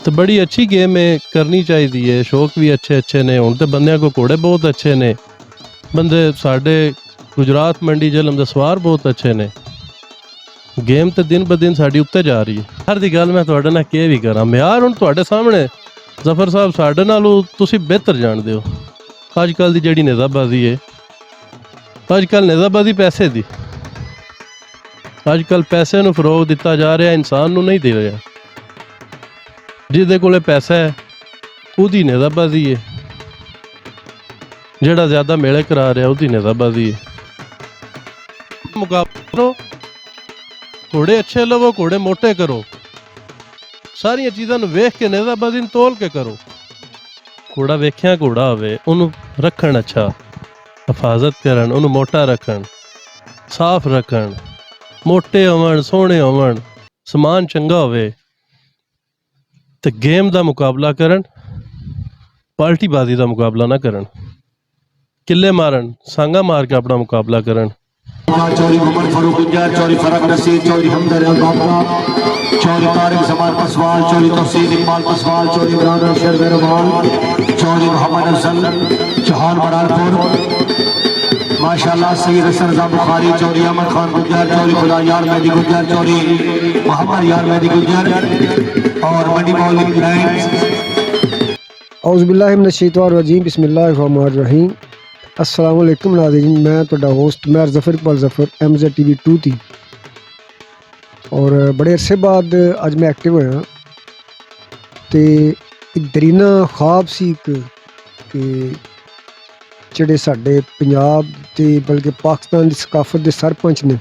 तो बड़ी अच्छी गेम है, करनी चाहिए है। शौक भी अच्छे अच्छे ने। हुण तो बंदियां को घोड़े बहुत अच्छे ने। बंदे साडे गुजरात मंडी झेलम दे सवार बहुत अच्छे ने। गेम तो दिन ब दिन साडी उत्ते जा रही है। हर दी गल मैं तुहाडे नाल के भी करा, म्यार हुण तुहाडे सामने जफर साहब साडे नालों तुसीं बेहतर जाणदे हो। अजकल दी जिहड़ी नेज़ाबाजी है, अजकल नेज़ाबाजी पैसे दी, अजकल पैसे नूं फरोग दिता जा रहा, इंसान नूं नहीं दे रहा। जिहदे कोले पैसा है उहदी नेज़ाबाजी है, जिहड़ा ज़्यादा मेले करा रहा उहदी नेज़ाबाजी है। मुकाबला करो, घोड़े अच्छे लवो, घोड़े मोटे करो, सारिया चीज़ां नूं वेख के नेज़ाबाजी नूं तोल के करो। घोड़ा वेख्या घोड़ा होवे, उहनूं रखण अच्छा, हिफाजत करन, उहनूं मोटा रखण, साफ रखण, मोटे होवण, सोहणे होवण, समान चंगा होवे ते गेम दा मुकाबला करन, पाल्टीबाजी दा मुकाबला ना करन। किले मारन, सांगा मार के अपना मुकाबला करन। चौरी मोहम्मद फारूक गुज्जर, चौरी फरक नसीर, चौरी हमदर चौरी तारिक जमान पसवाल, चौरी तफसील इकबाल पसवाल, चौरी इमरान अशर बेरवाल, चौरी मोहम्मद अफजल चौहान बरालपुर, माशाल्लाह सईद हसन रज़ा बुखारी, चौरी अहमद खान गुज्जर, चौरी खुदा यार मेहदी गुज्जर, चौरी मोहम्मद यार मेहदी गुज्जर और मंडी मौलवी ब्रांड। औज़ु बिल्लाहि मिनश शैतानिर रजीम, बिस्मिल्लाहिर रहमानिर रहीम। अस्सलाम वालेकुम नाज़रीन, मैं तुहाडा होस्ट मैं ज़फ़र इकबाल ज़फ़र MZ TV 2 थी। और बड़े अरसे बाद अज मैं एक्टिव होया तो एक दरीना ख्वाब सी कि ਜਿਹੜੇ ਸਾਡੇ ਪੰਜਾਬ ਤੇ ਬਲਕਿ ਪਾਕਿਸਤਾਨ ਦੀ ਸਕਾਫਤ ਦੇ ਸਰਪੰਚ ਨੇ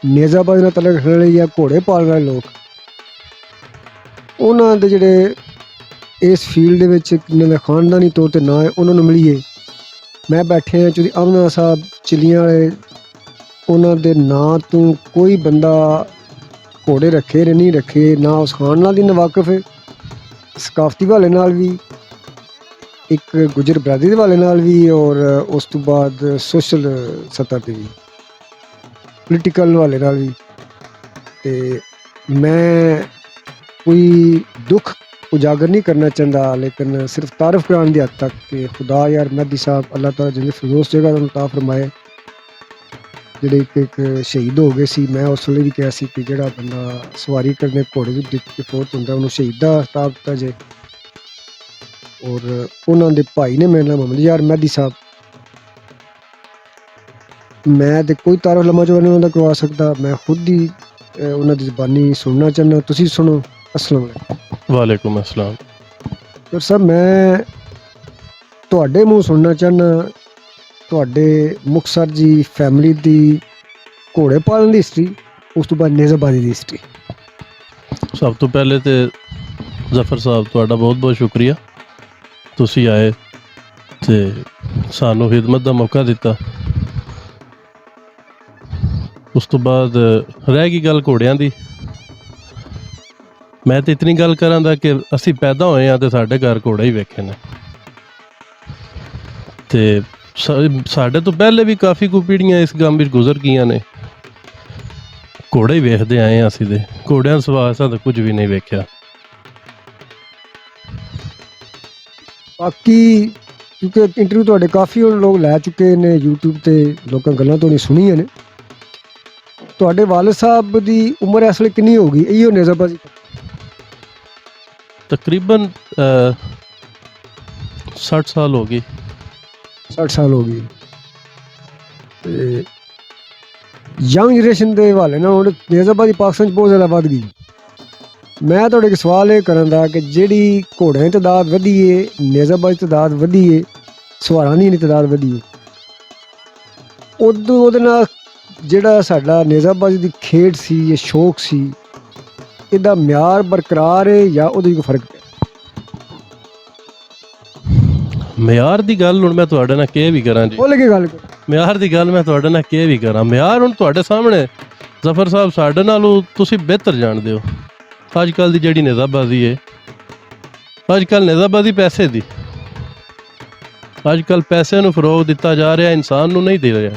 ਨੇਜ਼ਾਬਾਜ਼ੀ ਨਾਲ ਤਲਕ ਰੱਖਣ ਵਾਲੇ ਜਾਂ ਘੋੜੇ ਪਾਲਣ ਵਾਲੇ ਲੋਕ, ਉਹਨਾਂ ਦੇ ਜਿਹੜੇ ਇਸ ਫੀਲਡ ਦੇ ਵਿੱਚ ਨਵੇਂ ਖਾਨਦਾਨੀ ਤੌਰ 'ਤੇ ਨਾਂ ਹੈ ਉਹਨਾਂ ਨੂੰ ਮਿਲੀਏ। ਮੈਂ ਬੈਠੇ ਹਾਂ ਚੌਧਰੀ ਅਮਨਾ ਸਾਹਿਬ ਚਿਲੀਆਂ ਵਾਲੇ, ਉਹਨਾਂ ਦੇ ਨਾਂ ਤੋਂ ਕੋਈ ਬੰਦਾ ਘੋੜੇ ਰੱਖੇ ਨੇ ਨਹੀਂ ਰੱਖੇ, ਨਾ ਉਸ ਖਾਨ ਨਾਲ ਦੀ ਨਵਾਕਫ ਹੈ, ਸਕਾਫਤੀ ਹਵਾਲੇ ਨਾਲ ਵੀ, ਇੱਕ ਗੁਜਰ ਬਰਾਦਰੀ ਦੇ ਹਵਾਲੇ ਨਾਲ ਵੀ, ਔਰ ਉਸ ਤੋਂ ਬਾਅਦ ਸੋਸ਼ਲ ਸਤਰ 'ਤੇ ਵੀ, ਪੋਲੀਟੀਕਲ ਹਵਾਲੇ ਨਾਲ ਵੀ। ਅਤੇ ਮੈਂ ਕੋਈ ਦੁੱਖ उजागर नहीं करना चाहता, लेकिन सिर्फ तारफ़ कराने की हद तक कि खुदा यार मेहदी साहब अल्लाह ताला जिन्हें फिरदौस जगह तो अता फरमाए, ਜਿਹੜੇ ਇੱਕ ਸ਼ਹੀਦ ਹੋ ਗਏ ਸੀ। ਮੈਂ ਉਸ ਵੇਲੇ ਵੀ ਕਿਹਾ ਸੀ ਕਿ ਜਿਹੜਾ ਬੰਦਾ ਸਵਾਰੀ ਕਰਨੇ ਘੋੜੇ ਦੀ ਦਿੱਤੀ ਫੌਤ ਹੁੰਦਾ ਉਹਨੂੰ ਸ਼ਹੀਦ ਦਾ ਖਿਤਾਬ ਦਿੱਤਾ ਜੇ। ਔਰ ਉਹਨਾਂ ਦੇ ਭਾਈ ਨੇ ਮੇਰੇ ਨਾਲ ਮੁਹੰਮਦ ਯਾਰ ਮਹਿਦੀ ਸਾਹਿਬ, ਮੈਂ ਤੇ ਕੋਈ ਤਾਰਫ ਲੰਮਾ ਚੌੜਾ ਨਹੀਂ ਉਹਨਾਂ ਦਾ ਕਰਵਾ ਸਕਦਾ, ਮੈਂ ਖੁਦ ਹੀ ਉਹਨਾਂ ਦੀ ਜ਼ਬਾਨੀ ਸੁਣਨਾ ਚਾਹੁੰਦਾ, ਤੁਸੀਂ ਸੁਣੋ। अस्सलाम वालेकुम। वालेकुम अस्सलाम। डॉक्टर साहब, मैं ਤੁਹਾਡੇ ਮੂੰਹ ਸੁਣਨਾ ਚਾਹੁੰਦਾ ਤੁਹਾਡੇ ਮੁਕਤਸਰ ਜੀ ਫੈਮਿਲੀ ਦੀ ਘੋੜੇ ਪਾਲਣ ਦੀ ਹਿਸਟਰੀ, ਉਸ ਤੋਂ ਬਾਅਦ ਨੇਜ਼ਾਬਾਜ਼ੀ ਦੀ ਹਿਸਟਰੀ। ਸਭ ਤੋਂ ਪਹਿਲੇ ਤੇ ਜ਼ਫਰ ਸਾਹਿਬ ਤੁਹਾਡਾ ਬਹੁਤ ਬਹੁਤ ਸ਼ੁਕਰੀਆ, ਤੁਸੀਂ ਆਏ ਤੇ ਸਾਨੂੰ ਖਿਦਮਤ ਦਾ ਮੌਕਾ ਦਿੱਤਾ। ਉਸ ਤੋਂ ਬਾਅਦ ਰਹਿ ਗਈ ਗੱਲ ਘੋੜਿਆਂ ਦੀ। ਮੈਂ ਤਾਂ ਇਤਨੀ ਗੱਲ ਕਰਾਂ ਦਾ ਕਿ ਅਸੀਂ ਪੈਦਾ ਹੋਏ ਹਾਂ ਅਤੇ ਸਾਡੇ ਘਰ ਘੋੜੇ ਹੀ ਵੇਖੇ ਨੇ, ਅਤੇ ਸਾਡੇ ਤੋਂ ਪਹਿਲੇ ਵੀ ਕਾਫੀ ਕੁ ਪੀੜ੍ਹੀਆਂ ਇਸ ਕੰਮ ਵਿੱਚ ਗੁਜ਼ਰ ਗਈਆਂ ਨੇ। ਘੋੜੇ ਹੀ ਵੇਖਦੇ ਆਏ ਹਾਂ ਅਸੀਂ, ਦੇ ਘੋੜਿਆਂ ਸਿਵਾ ਅਸਾਂ ਤਾਂ ਕੁਝ ਵੀ ਨਹੀਂ ਵੇਖਿਆ। ਬਾਕੀ ਕਿਉਂਕਿ ਇੰਟਰਵਿਊ ਤੁਹਾਡੇ ਕਾਫੀ ਲੋਕ ਲੈ ਚੁੱਕੇ ਨੇ YouTube 'ਤੇ, ਲੋਕਾਂ ਗੱਲਾਂ ਤੋਂ ਨਹੀਂ ਸੁਣੀਆਂ ਨੇ। ਤੁਹਾਡੇ ਵਾਲਿਦ ਸਾਹਿਬ ਦੀ ਉਮਰ ਇਸ ਵੇਲੇ ਕਿੰਨੀ ਹੋ ਗਈ? ਇਹੋ ਨੇਜ਼ਾਬਾਜ਼ੀ ਤਕਰੀਬਨ 60 ਸਾਲ ਹੋ ਗਈ। 60 ਸਾਲ ਹੋ ਗਈ। ਅਤੇ ਯੰਗ ਜਨਰੇਸ਼ਨ ਦੇ ਹਵਾਲੇ ਨਾਲ ਹੁਣ ਨੇਜ਼ਾਬਾਜ਼ੀ ਪਾਕਿਸਤਾਨ 'ਚ ਬਹੁਤ ਜ਼ਿਆਦਾ ਵੱਧ ਗਈ। ਮੈਂ ਤੁਹਾਡੇ ਇੱਕ ਸਵਾਲ ਇਹ ਕਰਨ ਦਾ ਕਿ ਜਿਹੜੀ ਘੋੜਿਆਂ ਦੀ ਤਾਦਾਦ ਵਧੀ ਹੈ, ਨੇਜ਼ਾਬਾਜ਼ੀ ਦੀ ਤਾਦਾਦ ਵਧੀ ਹੈ, ਸਵਾਰਾਂ ਦੀ ਤਾਦਾਦ ਵਧੀ ਹੈ, ਉਹਦੇ ਨਾਲ ਜਿਹੜਾ ਸਾਡਾ ਨੇਜ਼ਾਬਾਜ਼ੀ ਦੀ ਖੇਡ ਸੀ ਜਾਂ ਸ਼ੌਕ ਸੀ, ਇਹਦਾ ਮਿਆਰ ਬਰਕਰਾਰ ਹੈ ਜਾਂ ਉਹਦੇ 'ਚ ਕੋਈ ਫਰਕ ਪਿਆ? ਮਿਆਰ ਦੀ ਗੱਲ ਹੁਣ ਮੈਂ ਤੁਹਾਡੇ ਨਾਲ ਕੀ ਵੀ ਕਰਾਂ ਜੀ, ਬੋਲ ਕੇ ਗੱਲ ਕਰੋ। ਮਿਆਰ ਦੀ ਗੱਲ ਮੈਂ ਤੁਹਾਡੇ ਨਾਲ ਕੀ ਵੀ ਕਰਾਂ। ਮਿਆਰ ਹੁਣ ਤੁਹਾਡੇ ਸਾਹਮਣੇ ਜ਼ਫਰ ਸਾਹਿਬ ਸਾਡੇ ਨਾਲੋਂ ਤੁਸੀਂ ਬਿਹਤਰ ਜਾਣਦੇ ਹੋ। ਅੱਜ ਕੱਲ੍ਹ ਦੀ ਜਿਹੜੀ ਨੇਜ਼ਾਬਾਜ਼ੀ ਹੈ, ਅੱਜ ਕੱਲ੍ਹ ਨੇਜ਼ਾਬਾਜ਼ੀ ਪੈਸੇ ਦੀ, ਅੱਜ ਕੱਲ੍ਹ ਪੈਸੇ ਨੂੰ ਫਰੋਗ ਦਿੱਤਾ ਜਾ ਰਿਹਾ, ਇਨਸਾਨ ਨੂੰ ਨਹੀਂ ਦੇ ਰਿਹਾ।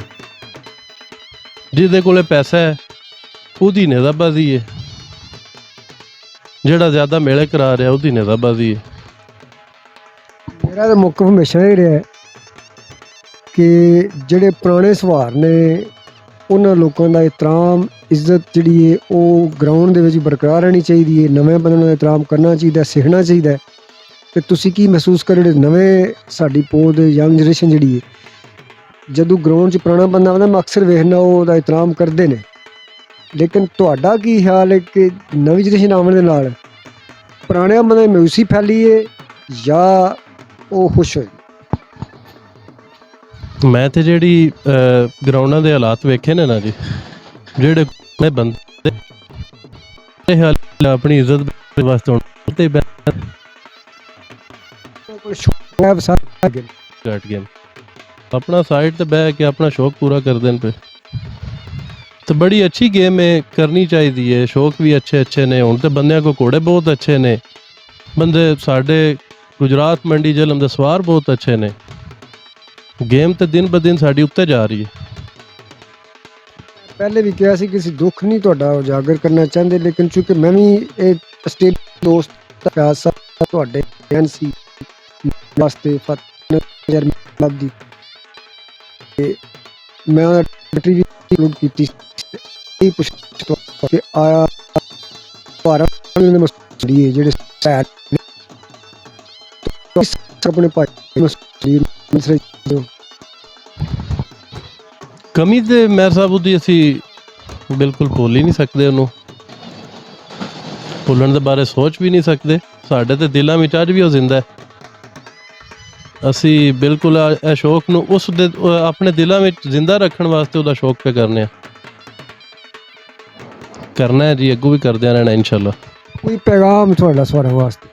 ਜਿਹਦੇ ਕੋਲੇ ਪੈਸਾ ਹੈ ਉਹਦੀ ਨੇਜ਼ਾਬਾਜ਼ੀ ਹੈ, ਜਿਹੜਾ ਜ਼ਿਆਦਾ ਮੇਲੇ ਕਰਾ ਰਿਹਾ ਉਹਦੀ ਨੇਜ਼ਾਬਾਜ਼ੀ ਹੈ। ਮੇਰਾ ਤਾਂ ਮੌਕਫ ਹਮੇਸ਼ਾ ਇਹ ਰਿਹਾ ਹੈ ਕਿ ਜਿਹੜੇ ਪੁਰਾਣੇ ਸਵਾਰ ਨੇ ਉਹਨਾਂ ਲੋਕਾਂ ਦਾ ਇਤਰਾਮ ਇੱਜ਼ਤ ਜਿਹੜੀ ਹੈ ਉਹ ਗਰਾਊਂਡ ਦੇ ਵਿੱਚ ਬਰਕਰਾਰ ਰਹਿਣੀ ਚਾਹੀਦੀ ਹੈ। ਨਵੇਂ ਬੰਦੇ ਨੂੰ ਇਤਰਾਮ ਕਰਨਾ ਚਾਹੀਦਾ, ਸਿੱਖਣਾ ਚਾਹੀਦਾ ਹੈ। ਤੇ ਤੁਸੀਂ ਕੀ ਮਹਿਸੂਸ ਕਰ ਜਿਹੜੇ ਨਵੇਂ ਸਾਡੀ ਪੋਦ ਯੰਗ ਜਨਰੇਸ਼ਨ ਜਿਹੜੀ ਹੈ, ਜਦੋਂ ਗਰਾਊਂਡ 'ਚ ਪੁਰਾਣਾ ਬੰਦਾ ਆਉਂਦਾ ਮੈਂ ਅਕਸਰ ਵੇਖਣਾ ਉਹ ਉਹਦਾ ਇਤਰਾਮ ਕਰਦੇ ਨੇ, ਲੇਕਿਨ ਤੁਹਾਡਾ ਕੀ ਖਿਆਲ ਹੈ ਕਿ ਨਵੀਂ ਜਨਰੇਸ਼ਨ ਆਉਣ ਦੇ ਨਾਲ ਪੁਰਾਣਿਆਂ ਬੰਦੇ ਦੀ ਮਾਯੂਸੀ ਫੈਲੀ ਹੈ ਜਾਂ ਉਹ ਖੁਸ਼ ਹੋਏ? ਮੈਂ ਤੇ ਜਿਹੜੀ ਗਰਾਊਂਡਾਂ ਦੇ ਹਾਲਾਤ ਵੇਖੇ ਨੇ ਨਾ ਜੀ, ਜਿਹੜੇ ਬੰਦੇ ਇਹ ਹਾਲ ਆਪਣੀ ਇੱਜ਼ਤ ਵਾਸਤੇ ਹੁਣ ਤੇ ਘਟ ਗਏ, ਆਪਣਾ ਸਾਈਡ ਤੇ ਬਹਿ ਕੇ ਆਪਣਾ ਸ਼ੌਕ ਪੂਰਾ ਕਰਦੇ ਨੇ ਪਏ। ਤੇ ਬੜੀ ਅੱਛੀ ਗੇਮ ਹੈ, ਕਰਨੀ ਚਾਹੀਦੀ ਹੈ। ਸ਼ੌਕ ਵੀ ਅੱਛੇ ਨੇ, ਹੁਣ ਤੇ ਬੰਦਿਆਂ ਕੋ ਘੋੜੇ ਬਹੁਤ ਅੱਛੇ ਨੇ, ਬੰਦੇ ਸਾਡੇ ਗੁਜਰਾਤ ਮੰਡੀ ਜ਼ਲਮ ਦੇ ਸਵਾਰ ਬਹੁਤ ਅੱਛੇ ਨੇ। ਗੇਮ ਤੇ ਦਿਨ ਬ ਦਿਨ ਸਾਡੀ ਉੱਤੇ ਜਾ ਰਹੀ ਹੈ। ਪਹਿਲੇ ਵੀ ਕਿਹਾ ਸੀ ਕਿ ਅਸੀਂ ਦੁੱਖ ਨਹੀਂ ਤੁਹਾਡਾ ਉਜਾਗਰ ਕਰਨਾ ਚਾਹੁੰਦੇ, ਲੇਕਿਨ ਚੂੰਕਿ ਮੈਂ ਵੀ ਇਹ ਸਟੇਟ ਦੋਸਤ ਤੁਹਾਡੇ ਐਨਸੀ ਵਾਸਤੇ ਦੀ ਤੇ ਮੈਂ ਵੀ ਕੀਤੀ ਇਹ ਪੁੱਛ ਕੇ ਆਇਆ ਭਾਰਤ ਦੇ ਮਸੂਰੀ ਜਿਹੜੇ ਆਪਣੇ ਭਾਈ ਮਸੂਰੀ ਕਮੀ ਤੇ ਮੇਰ ਸਾਹਿਬ ਉਹਦੀ ਅਸੀਂ ਬਿਲਕੁਲ ਭੁੱਲ ਹੀ ਨਹੀਂ ਸਕਦੇ, ਉਹਨੂੰ ਭੁੱਲਣ ਦੇ ਬਾਰੇ ਸੋਚ ਵੀ ਨਹੀਂ ਸਕਦੇ। ਸਾਡੇ ਤੇ ਦਿਲਾਂ ਵਿੱਚ ਅੱਜ ਵੀ ਉਹ ਜ਼ਿੰਦਾ ਹੈ। ਅਸੀਂ ਬਿਲਕੁਲ ਇਹ ਸ਼ੌਕ ਨੂੰ ਉਸ ਦੇ ਆਪਣੇ ਦਿਲਾਂ ਵਿੱਚ ਜ਼ਿੰਦਾ ਰੱਖਣ ਵਾਸਤੇ ਉਹਦਾ ਸ਼ੌਕ ਪੇ ਕਰਨੇ ਆ, ਕਰਨਾ ਹੈ ਜੀ, ਅੱਗੋਂ ਵੀ ਕਰਦੇ ਰਹਿਣਾ ਇਨਸ਼ਾਅੱਲਾ। ਕੋਈ ਪੈਗਾਮ ਤੁਹਾਡਾ ਸਵਾਰਾਂ ਵਾਸਤੇ?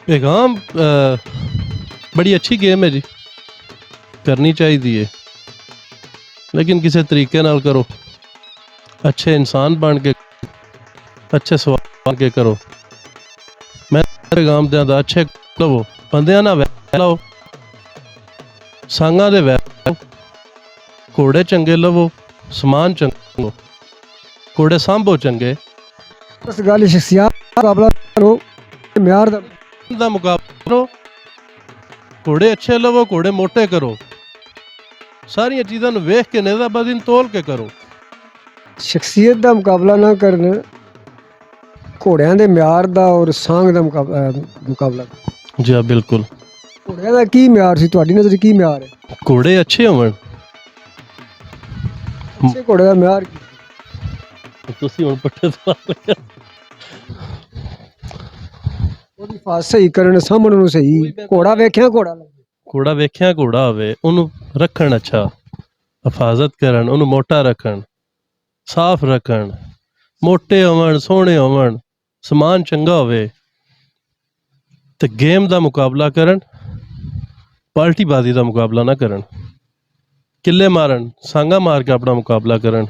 ਪੈਗਾਮ ਬੜੀ ਅੱਛੀ ਗੇਮ ਹੈ ਜੀ, ਕਰਨੀ ਚਾਹੀਦੀ ਹੈ, ਲੇਕਿਨ ਕਿਸੇ ਤਰੀਕੇ ਨਾਲ ਕਰੋ, ਅੱਛੇ ਇਨਸਾਨ ਬਣ ਕੇ, ਅੱਛੇ ਸਵਾਲ ਬਣ ਕੇ ਕਰੋ। ਮੈਂ ਪੈਗਾਮ ਦਿਆਂ ਅੱਛੇ ਲਵੋ, ਬੰਦਿਆਂ ਨਾਲ ਵੈਰ ਲਾਓ, ਸੰਗਾਂ ਦੇ ਵੈਰ ਲਾਓ, ਘੋੜੇ ਚੰਗੇ ਲਵੋ, ਸਮਾਨ ਚੰਗਾ ਲਵੋ, ਘੋੜੇ ਸਾਂਭੋ ਚੰਗੇ। ਉਸ ਗੱਲ ਸ਼ਖਸੀਅਤ ਮੁਕਾਬਲਾ ਕਰੋ, ਮਿਆਰ ਦਾ ਮੁਕਾਬਲਾ ਕਰੋ, ਘੋੜੇ ਅੱਛੇ ਲਵੋ, ਘੋੜੇ ਮੋਟੇ ਕਰੋ, ਸਾਰੀਆਂ ਚੀਜ਼ਾਂ ਨੂੰ ਵੇਖ ਕੇ ਨੇਜ਼ਾਬਾਜ਼ੀ ਨੂੰ ਤੋਲ ਕੇ ਕਰੋ। ਸ਼ਖਸੀਅਤ ਦਾ ਮੁਕਾਬਲਾ ਨਾ ਕਰਨ, ਘੋੜਿਆਂ ਦੇ ਮਿਆਰ ਦਾ ਔਰ ਸਾਂਗ ਦਾ ਮੁਕਾਬਲਾ। ਜੀ ਹਾਂ, ਬਿਲਕੁਲ। ਘੋੜਿਆਂ ਦਾ ਕੀ ਮਿਆਰ ਸੀ ਤੁਹਾਡੀ ਨਜ਼ਰ, ਕੀ ਮਿਆਰ ਹੈ? ਘੋੜੇ ਅੱਛੇ ਹੋਣ। ਅੱਛੇ ਘੋੜੇ ਦਾ ਮਿਆਰ ਕੀ? ਤੁਸੀਂ ਹੁਣ ਪੱਟੇ ਸਵਾਲ ਉਹਦੀ ਫਾਸ ਸਹੀ ਕਰਨ, ਸਾਹਮਣੇ ਨੂੰ ਸਹੀ ਘੋੜਾ ਵੇਖਿਆ, ਘੋੜਾ ਵੇਖਿਆ ਘੋੜਾ ਹੋਵੇ, ਉਹਨੂੰ ਰੱਖਣ ਅੱਛਾ, ਹਿਫਾਜ਼ਤ ਕਰਨ, ਉਹਨੂੰ ਮੋਟਾ ਰੱਖਣ, ਸਾਫ਼ ਰੱਖਣ, ਮੋਟੇ ਹੋਵਣ, ਸੋਹਣੇ ਹੋਵਣ, ਸਮਾਨ ਚੰਗਾ ਹੋਵੇ ਤੇ ਗੇਮ ਦਾ ਮੁਕਾਬਲਾ ਕਰਨ, ਪਾਲਟੀਬਾਜ਼ੀ ਦਾ ਮੁਕਾਬਲਾ ਨਾ ਕਰਨ, ਕਿੱਲੇ ਮਾਰਨ, ਸਾਂਗਾ ਮਾਰ ਕੇ ਆਪਣਾ ਮੁਕਾਬਲਾ ਕਰਨ।